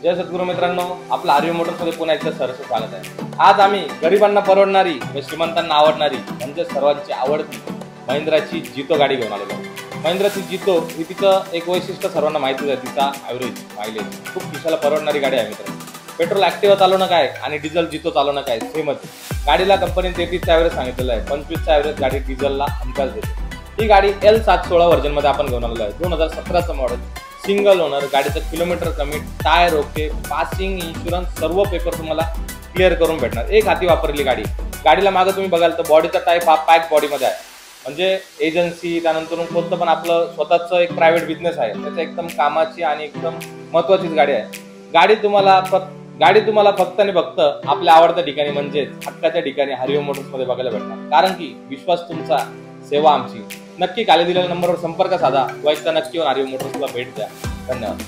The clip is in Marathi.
जय सद्गुरू मित्रांनो, आपलं आर्य मोटर्समध्ये पुन्हा एकदा सहर्ष स्वागत आहे। आज आम्ही गरिबांना परवडणारी व श्रीमंतांना आवडणारी म्हणजे सर्वांची आवडती महिंद्राची जितो गाडी घेऊन आलेलो आहोत। महिंद्राची जितो ही तिचं एक वैशिष्ट्य सर्वांना माहितीच आहे, तिचा ॲव्हरेज मायलेज खूप खिशाला परवडणारी गाडी आहे मित्रांनो। पेट्रोल ॲक्टिवा चालवणं काय आणि डिझेल जितो चालवणं काय सेमच। गाडीला कंपनीने 33चा ॲव्हरेज सांगितलेला आहे, 25चा ॲव्हरेज गाडी डिझेलला हमखास देते। ही गाडी L716 व्हर्जनमध्ये आपण घेऊन आलेलो आहे। 2017चं मॉडेल, सिंगल ओनर, गाडीचं किलोमीटर कमी, टायर ओके, पासिंग, इन्शुरन्स सर्व पेपर तुम्हाला क्लिअर करून भेटणार। एक हाती वापरलेली गाडी। गाडीला मागे तुम्ही बघाल तर बॉडीचा टाईप हा पॅक बॉडीमध्ये आहे, म्हणजे एजन्सी त्यानंतर कोणतं पण आपलं स्वतःचं एक प्रायव्हेट बिझनेस आहे त्याच्या एकदम कामाची आणि एकदम महत्त्वाचीच गाडी आहे। गाडी तुम्हाला फक्त आणि फक्त आपल्या आवडत्या ठिकाणी म्हणजेच हक्काच्या ठिकाणी हरिओम मोटर्समध्ये बघायला भेटणार, कारण की विश्वास तुमचा, सेवा आमची। नक्की खाली दिलेल्या नंबरवर संपर्क साधा व एकदा नक्की येऊन हरिओम मोटर्सला भेट द्या। धन्यवाद।